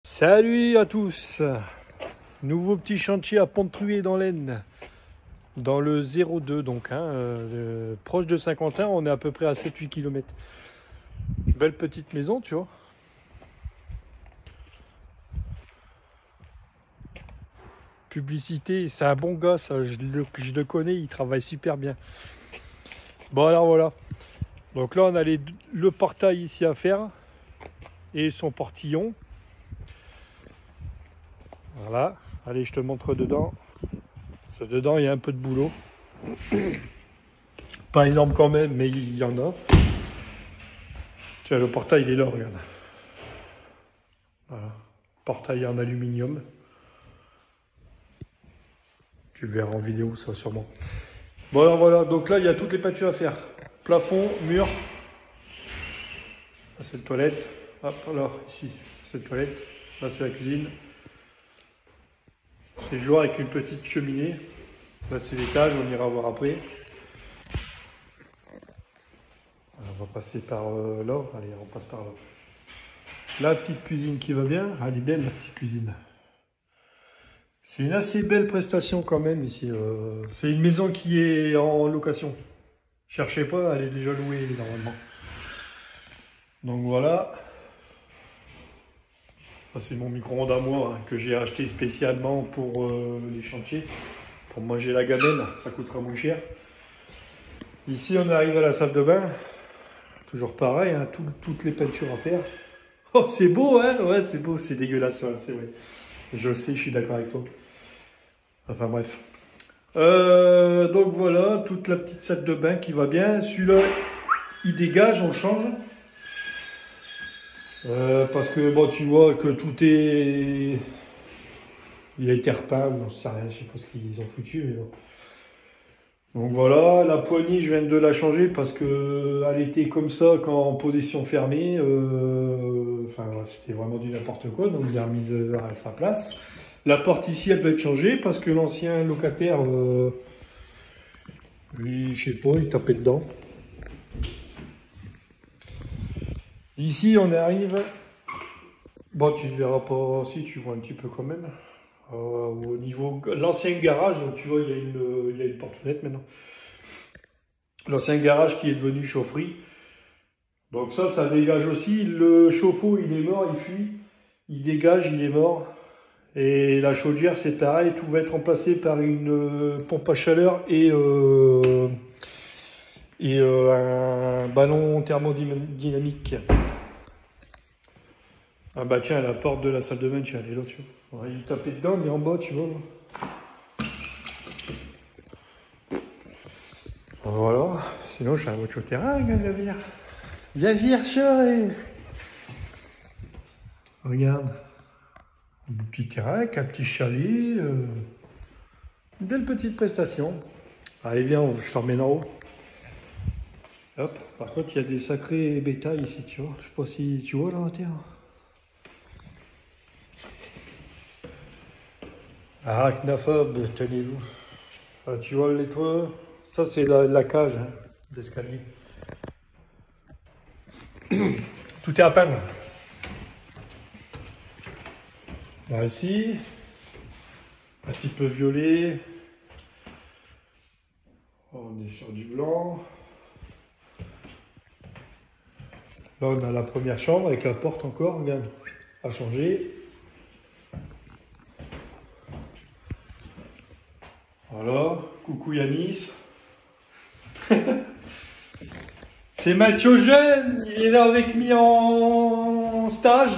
Salut à tous. Nouveau petit chantier à Pont-de-Trué dans l'Aisne, dans le 02 donc, proche de Saint-Quentin. On est à peu près à 7-8 km. Belle petite maison, tu vois. Publicité, c'est un bon gars, ça, je le connais, il travaille super bien. Bon alors voilà, donc là on a le portail ici à faire et son portillon. Voilà, allez je te montre dedans. Dedans il y a un peu de boulot. Pas énorme quand même, mais il y en a. Tu vois, le portail il est là, regarde. Voilà. Portail en aluminium. Tu le verras en vidéo, ça sûrement. Bon alors voilà, donc là il y a toutes les peintures à faire. Plafond, mur. Là c'est la toilette. Hop, alors ici, c'est la toilette. Là c'est la cuisine. C'est jour avec une petite cheminée. Là c'est l'étage, on ira voir après. On va passer par là. Allez, on passe par là. La petite cuisine qui va bien. Elle est belle la petite cuisine. C'est une assez belle prestation quand même ici. C'est une maison qui est en location. Cherchez pas, elle est déjà louée normalement. Donc voilà. Ça c'est mon micro-ondes à moi que j'ai acheté spécialement pour les chantiers. Pour manger la gamelle, ça coûtera moins cher. Ici on arrive à la salle de bain. Toujours pareil, hein, toutes les peintures à faire. Oh c'est beau, hein. Ouais c'est beau, c'est dégueulasse, ouais, c'est vrai. Je sais, je suis d'accord avec toi. Enfin bref. Donc voilà, toute la petite salle de bain qui va bien. Celui-là, il dégage, on le change. Parce que bon, tu vois que tout est... Il a été repeint, ou on ne sait rien, je sais pas ce qu'ils ont foutu. Mais bon. Donc voilà, la poignée, je viens de la changer parce qu'elle était comme ça quand en position fermée. Enfin, c'était vraiment du n'importe quoi, donc je l'ai remise à sa place. La porte ici, elle doit être changée parce que l'ancien locataire, lui, je sais pas, il tapait dedans. Ici, on arrive. Bon, tu ne verras pas, si tu vois un petit peu quand même. Au niveau. L'ancien garage, donc tu vois, il y a une porte-fenêtre maintenant. L'ancien garage qui est devenu chaufferie. Donc ça dégage aussi. Le chauffe-eau, il est mort, il fuit. Il dégage, il est mort. Et la chaudière, c'est pareil, tout va être remplacé par une pompe à chaleur et un ballon thermodynamique. Ah bah tiens, la porte de la salle de bain, tu elle est là, tu vois. Ouais, il tapait dedans, mais en bas, tu vois. Voilà, sinon je suis un autre terrain, regarde, viens, viens, chérie. Regarde. Un petit terrain, un petit chalet. Une belle petite prestation. Allez, viens, je te remets en haut. Hop, par contre, il y a des sacrés bétails ici, tu vois. Je sais pas si tu vois là, la terre. Arachnophobe, tenez-vous. Ah, tu vois le lettre. Ça, c'est la cage hein, d'escalier. Tout est à peindre. Là, ici, un petit peu violet. On est sur du blanc. Là, on a la première chambre avec la porte encore, regarde, à changer. Voilà, coucou Yanis. C'est Mathieu Jeune, il est là avec moi en stage.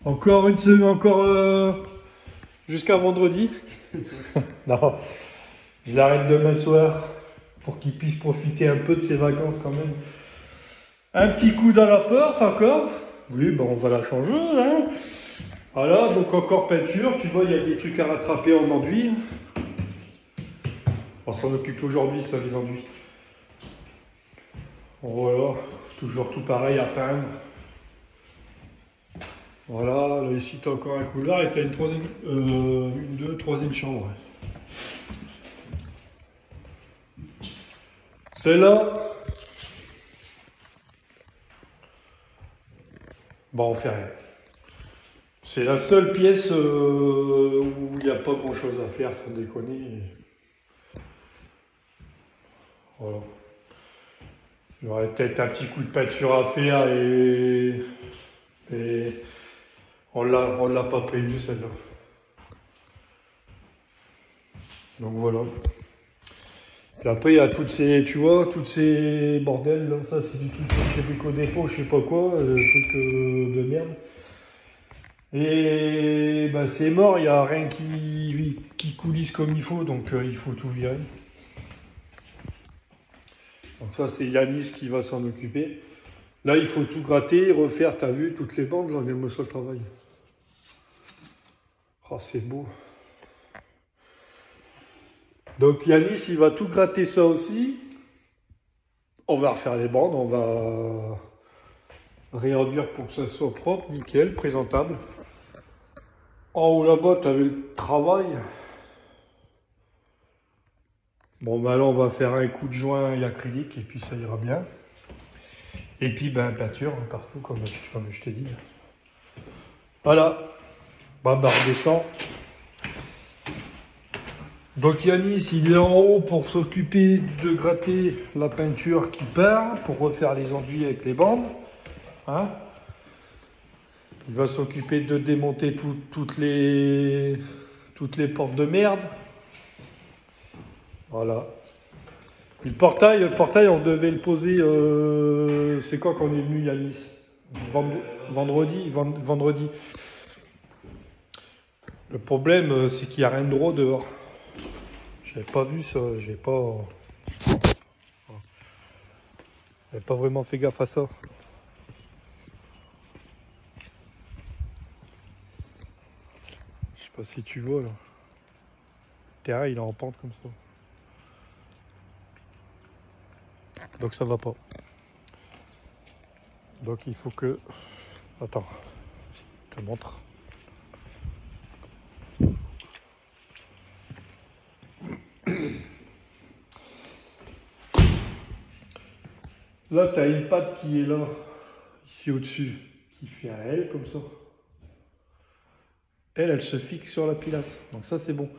Encore une semaine, jusqu'à vendredi. Non, je l'arrête demain soir pour qu'il puisse profiter un peu de ses vacances quand même. Un petit coup dans la porte encore. Oui, ben on va la changer. Hein. Voilà, donc encore peinture. Tu vois, il y a des trucs à rattraper en enduit. On s'en occupe aujourd'hui, ça, les enduits. Voilà, toujours tout pareil à peindre. Voilà, là ici tu as encore un couloir et tu as une troisième chambre. Celle-là, Bon, on fait rien. C'est la seule pièce où il n'y a pas grand chose à faire, sans déconner. Voilà. Il y aurait peut-être un petit coup de peinture à faire et on l'a pas prévu celle-là. Donc voilà. Puis après il y a toutes ces, tu vois, toutes ces bordels là, ça c'est du truc chez Brico Dépôt, je sais pas quoi, le truc de merde. Et ben c'est mort, il n'y a rien qui coulisse comme il faut, donc il faut tout virer. Donc ça c'est Yanis qui va s'en occuper. Là il faut tout gratter, refaire, t'as vu, toutes les bandes, là, regarde-moi ça le travail. Oh c'est beau. Donc Yanis il va tout gratter ça aussi. On va refaire les bandes, on va réenduire pour que ça soit propre, nickel, présentable. En haut là-bas, tu avais le travail. Bon, ben là, on va faire un coup de joint et acrylique et puis ça ira bien. Et puis, ben, peinture partout, comme je t'ai dit. Voilà. Bah, redescend. Donc, Yanis, il est en haut pour s'occuper de gratter la peinture qui part, pour refaire les enduits avec les bandes. Hein? Il va s'occuper de démonter toutes les portes de merde. Voilà. Le portail, on devait le poser. C'est quoi qu'on est venu, Yanis? Vendredi. Le problème, c'est qu'il n'y a rien de droit dehors. J'avais pas vu ça. J'avais pas vraiment fait gaffe à ça. Je sais pas si tu vois là. Le terrain, il est en pente comme ça. Donc ça va pas. Donc il faut que... Attends, je te montre. Là, tu as une patte qui est là, ici au-dessus, qui fait un L comme ça. Elle se fixe sur la pilasse. Donc ça, c'est bon.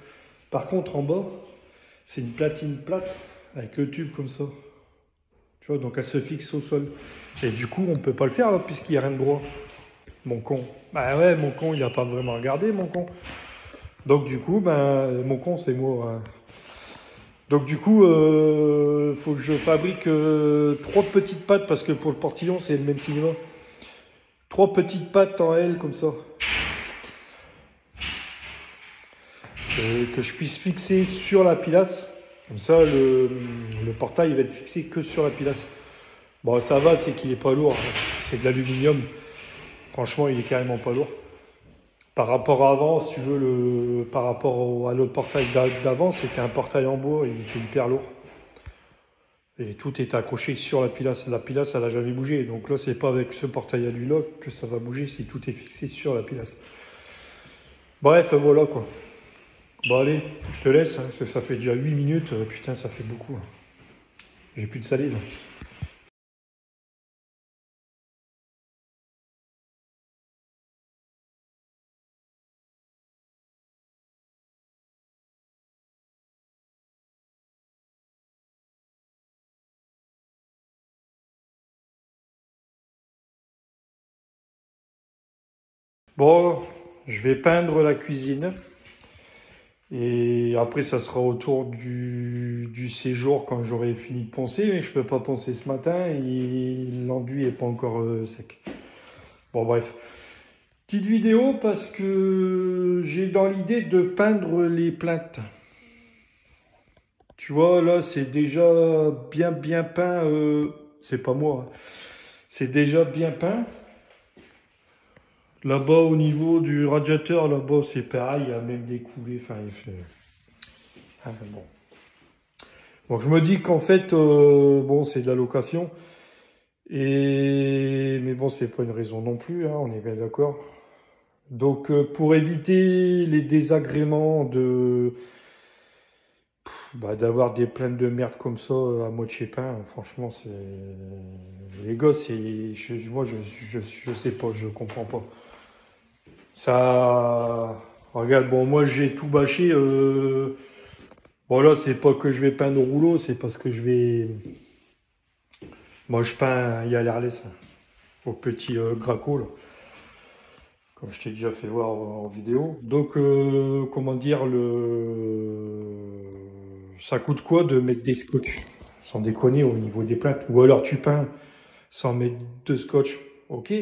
Par contre, en bas, c'est une platine plate avec le tube comme ça. Tu vois, donc elle se fixe au sol. Et du coup, on ne peut pas le faire là, puisqu'il n'y a rien de droit. Mon con. Bah ouais, mon con, il n'a pas vraiment regardé, mon con. Donc du coup, ben, mon con, c'est moi. Hein. Donc du coup, faut que je fabrique 3 petites pattes, parce que pour le portillon, c'est le même cinéma. 3 petites pattes en L comme ça. Que je puisse fixer sur la pilasse. Comme ça, le portail il va être fixé que sur la pilasse. Bon, ça va, c'est qu'il n'est pas lourd. C'est de l'aluminium. Franchement, il est carrément pas lourd. Par rapport à avant, si tu veux, par rapport à l'autre portail d'avant, c'était un portail en bois, il était hyper lourd. Et tout est accroché sur la pilasse. La pilasse, elle n'a jamais bougé. Donc là, c'est pas avec ce portail à lui-là que ça va bouger, si tout est fixé sur la pilasse. Bref, voilà quoi. Bon allez, je te laisse, hein, parce que ça fait déjà 8 minutes. Putain, ça fait beaucoup. Hein. J'ai plus de salive. Bon, je vais peindre la cuisine. Et après, ça sera autour du séjour quand j'aurai fini de poncer. Mais je peux pas poncer ce matin et l'enduit est pas encore sec. Bon, bref. Petite vidéo parce que j'ai dans l'idée de peindre les plaintes. Tu vois, là, c'est déjà bien peint. C'est pas moi. Hein. C'est déjà bien peint. Là-bas, au niveau du radiateur, là-bas, c'est pareil. Il y a même des coulées. Enfin, il fait... Ah, bon. Donc, je me dis qu'en fait, bon, c'est de la location. Mais bon, c'est pas une raison non plus. Hein, on est bien d'accord. Donc, pour éviter les désagréments Bah, d'avoir des plaintes de merde comme ça à moitié pain, franchement, c'est. Les gosses, moi, je sais pas, je comprends pas. Ça. Regarde, bon, moi, j'ai tout bâché. Bon, là, c'est pas que je vais peindre au rouleau, c'est parce que je vais. Moi, je peins, il y a l'airless, au petit Graco, là. Comme je t'ai déjà fait voir en vidéo. Donc, comment dire, ça coûte quoi de mettre des scotch? Sans déconner au niveau des plaintes. Ou alors tu peins sans mettre de scotch. Ok.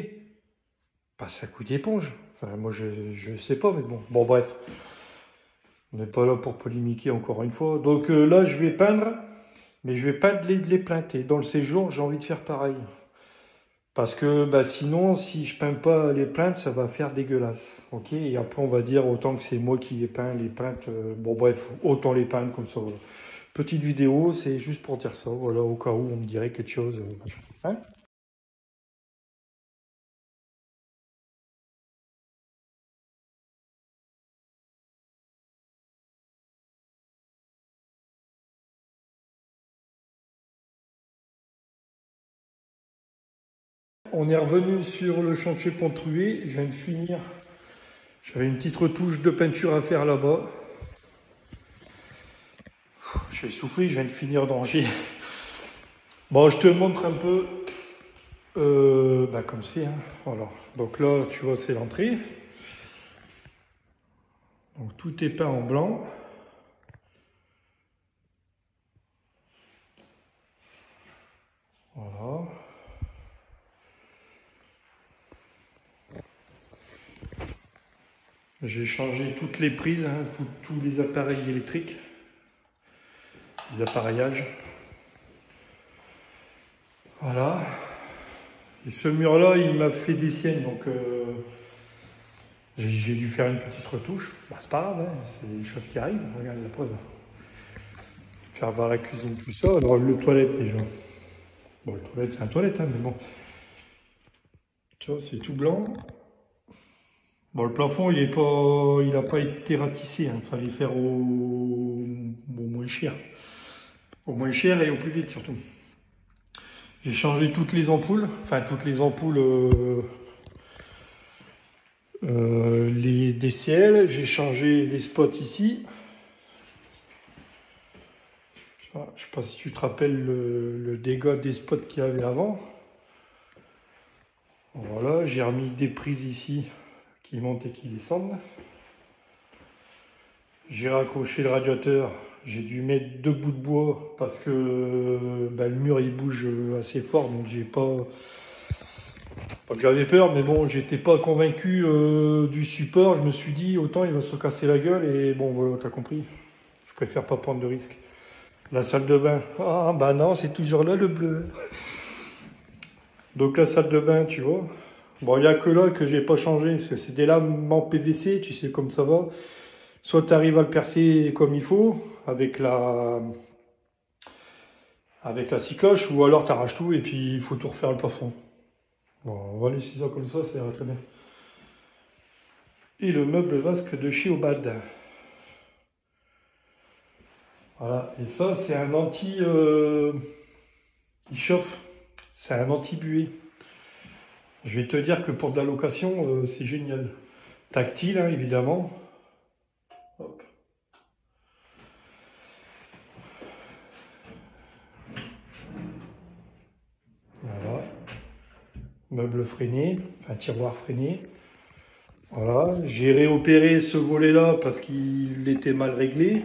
Bah, ça coûte éponge. Enfin, moi, je sais pas, mais bon. Bon, bref. On n'est pas là pour polémiquer encore une fois. Donc là, je vais peindre, mais je vais pas les plaintes. Et dans le séjour, j'ai envie de faire pareil. Parce que bah, sinon, si je peins pas les plaintes, ça va faire dégueulasse. Ok. Et après, on va dire autant que c'est moi qui ai peint les plaintes. Bon, bref, autant les peindre comme ça. Voilà. Petite vidéo, c'est juste pour dire ça. Voilà, au cas où on me dirait quelque chose. Hein. On est revenu sur le chantier Pont-Trué. Je viens de finir. J'avais une petite retouche de peinture à faire là-bas. J'ai essoufflé, je viens de finir d'enranger. Bon, je te montre un peu bah, comme c'est. Hein. Voilà. Donc là, tu vois, c'est l'entrée. Donc tout est peint en blanc. Voilà. J'ai changé toutes les prises, hein, tous les appareils électriques, les appareillages. Voilà. Et ce mur-là, il m'a fait des siennes, donc j'ai dû faire une petite retouche. Bah, c'est pas grave, hein, c'est des choses qui arrivent. Regarde la preuve. Faire voir la cuisine, tout ça. Alors le toilette déjà. Bon, le toilette, c'est un toilette, hein, mais bon. Tu vois, c'est tout blanc. Bon, le plafond, il n'a pas été ratissé. Il fallait faire au moins cher. Au moins cher et au plus vite, surtout. J'ai changé toutes les ampoules. Enfin, toutes les ampoules, les DCL. J'ai changé les spots ici. Je ne sais pas si tu te rappelles le dégât des spots qu'il y avait avant. Voilà, j'ai remis des prises ici qui montent et qui descendent. J'ai raccroché le radiateur. J'ai dû mettre 2 bouts de bois parce que bah, le mur il bouge assez fort, donc j'ai pas que j'avais peur, mais bon, j'étais pas convaincu du support. Je me suis dit autant il va se casser la gueule et bon voilà, t'as compris. Je préfère pas prendre de risques. La salle de bain, ah bah non, c'est toujours là le bleu. Donc la salle de bain, tu vois. Bon, il n'y a que là que j'ai pas changé, parce que c'est des lames en PVC, tu sais comme ça va. Soit tu arrives à le percer comme il faut, avec la scie cloche, ou alors tu arraches tout et puis il faut tout refaire le plafond. Bon, on va laisser ça comme ça ira très bien. Et le meuble vasque de chez Obad. Voilà, et ça c'est un anti... il chauffe, c'est un anti-buée. Je vais te dire que pour de la location, c'est génial. Tactile, hein, évidemment. Hop. Voilà. Meuble freiné, enfin tiroir freiné. Voilà. J'ai réopéré ce volet-là parce qu'il était mal réglé.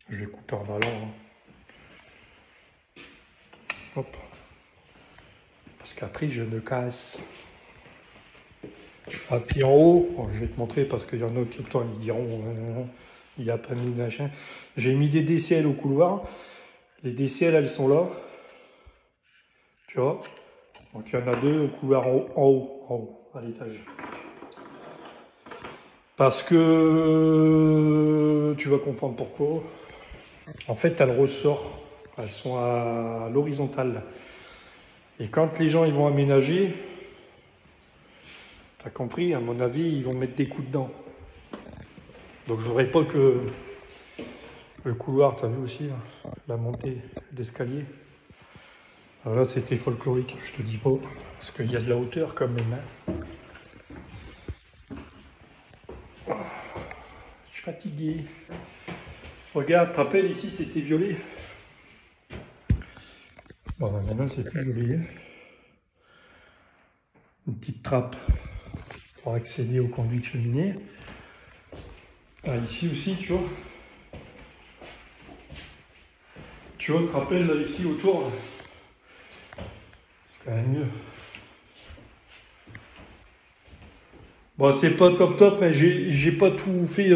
Je vais couper en allant. Hein. Hop. Parce qu'après, je me casse. Ah, puis en haut, bon, je vais te montrer parce qu'il y en a qui ils diront il n'y a pas mis de machin. J'ai mis des DCL au couloir. Les DCL, elles sont là. Tu vois. Donc il y en a 2 au couloir en haut, à l'étage. Parce que tu vas comprendre pourquoi. En fait, elles ressortent. Elles sont à l'horizontale. Et quand les gens ils vont aménager, t'as compris, à mon avis, ils vont mettre des coups dedans. Donc je voudrais pas que Le couloir, tu as vu aussi, là, la montée d'escalier. Alors là, c'était folklorique, je te dis pas, parce qu'il y a de la hauteur quand même. Hein. Je suis fatigué. Regarde, tu te rappelles, ici, c'était violet. Bon, ben, maintenant, c'est plus violet. Une petite trappe pour accéder au conduit de cheminée. Ah, ici aussi, tu vois. Tu vois, tu te rappelles, là, ici, autour, c'est quand même mieux. Bon, c'est pas top top, hein. J'ai pas tout fait.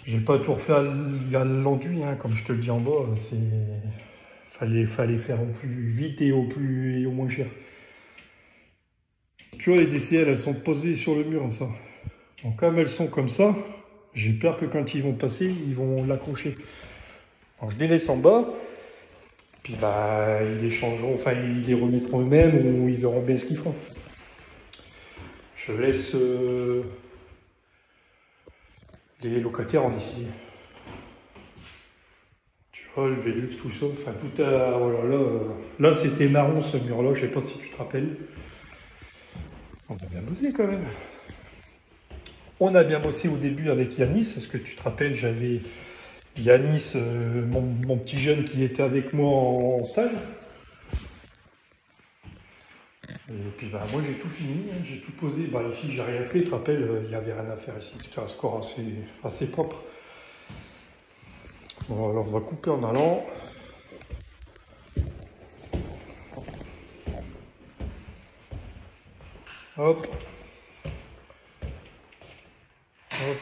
J'ai pas tout refait à l'enduit, hein, comme je te le dis en bas. Fallait faire au plus vite et au moins cher. Tu vois, les DCL, elles sont posées sur le mur comme ça. Donc, comme elles sont comme ça, j'ai peur que quand ils vont passer, ils vont l'accrocher. Alors, je délaisse en bas, puis bah, ils les changeront, enfin, ils les remettront eux-mêmes ou ils verront bien ce qu'ils font. Je laisse les locataires en décider. Tu vois, le Velux, tout ça, enfin, tout à. Voilà, là c'était marron ce mur-là, je sais pas si tu te rappelles. On a bien bossé quand même. On a bien bossé au début avec Yanis, parce que tu te rappelles, j'avais Yanis, mon petit jeune qui était avec moi en stage. Et puis bah, moi j'ai tout fini, hein, j'ai tout posé. Bah, ici j'ai rien fait, tu te rappelles, il n'y avait rien à faire ici. C'était un score assez propre. Bon, alors on va couper en allant. Hop. Hop.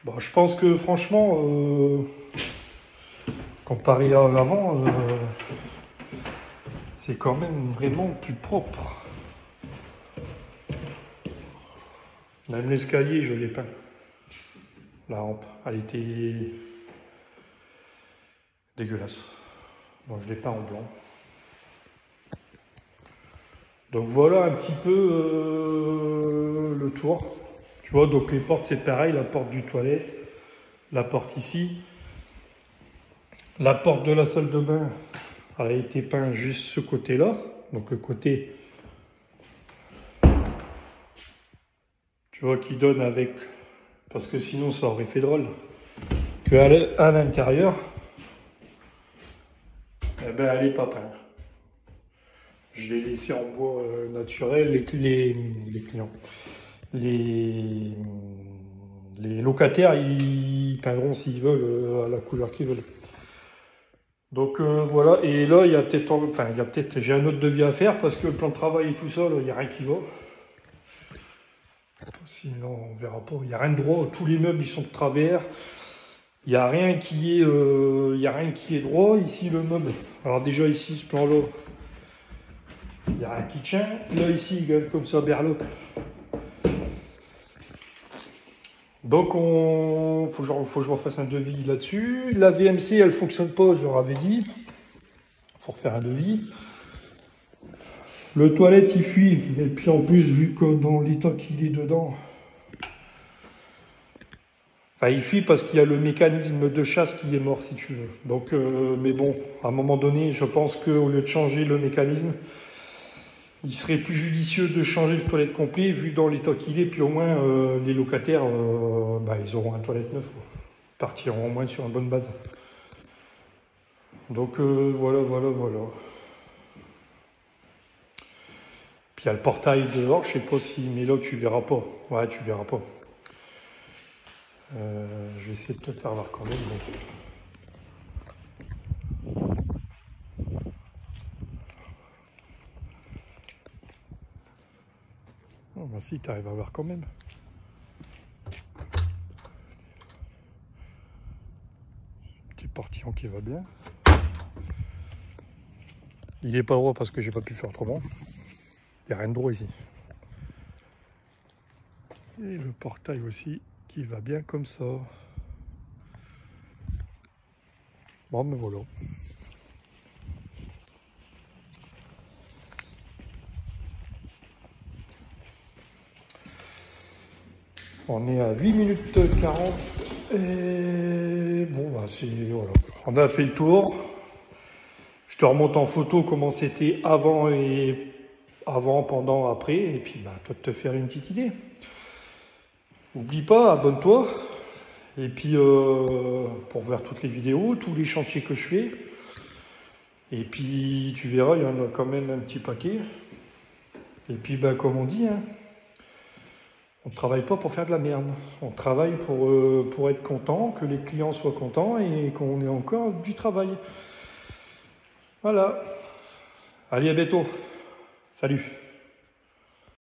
Bon, je pense que franchement, comparé à l'avant, c'est quand même vraiment plus propre. Même l'escalier, je l'ai peint. La rampe, elle était dégueulasse. Bon, je l'ai peint en blanc. Donc voilà un petit peu le tour. Tu vois, donc les portes, c'est pareil. La porte du toilette, la porte ici. La porte de la salle de bain, elle a été peinte juste ce côté-là. Donc le côté, tu vois, qui donne avec... Parce que sinon, ça aurait fait drôle. Qu'à l'intérieur, eh ben, elle n'est pas peinte. Je l'ai laissé en bois naturel. Les clients. Les locataires, ils peindront s'ils veulent à la couleur qu'ils veulent. Donc voilà, et là il y a peut-être, j'ai un autre devis à faire parce que le plan de travail et tout ça, il n'y a rien qui va. Sinon on verra pas, il n'y a rien de droit, tous les meubles ils sont de travers, il n'y a rien qui est droit ici le meuble. Alors déjà ici ce plan là, il n'y a rien qui tient, là ici il gagne comme ça berloque. Donc faut que je refasse un devis là-dessus. La VMC elle fonctionne pas, je leur avais dit. Faut refaire un devis. Le toilette il fuit, et puis en plus vu que dans l'état qu'il est dedans, enfin il fuit parce qu'il y a le mécanisme de chasse qui est mort si tu veux. Donc mais bon, à un moment donné, je pense qu'au lieu de changer le mécanisme, il serait plus judicieux de changer le toilette complet vu dans l'état qu'il est, puis au moins les locataires, ils auront un toilette neuf, quoi. Partiront au moins sur une bonne base. Donc voilà. Puis il y a le portail dehors, je sais pas si, mais là tu verras pas. Ouais, tu verras pas. Je vais essayer de te faire voir quand même. Oh, bah si, tu arrives à voir quand même. Petit portillon qui va bien. Il est pas droit parce que j'ai pas pu faire autrement. Il n'y a rien de droit ici. Et le portail aussi qui va bien comme ça. Bon, mais voilà. On est à 8 minutes 40. Et bon, bah voilà. On a fait le tour. Je te remonte en photo comment c'était avant, pendant, après. Et puis, bah, toi de te faire une petite idée. N'oublie pas, abonne-toi. Et puis, pour voir toutes les vidéos, tous les chantiers que je fais. Et puis, tu verras, il y en a quand même un petit paquet. Et puis, bah, comme on dit, hein, on ne travaille pas pour faire de la merde. On travaille pour être content, que les clients soient contents et qu'on ait encore du travail. Voilà. Allez, à bientôt. Salut.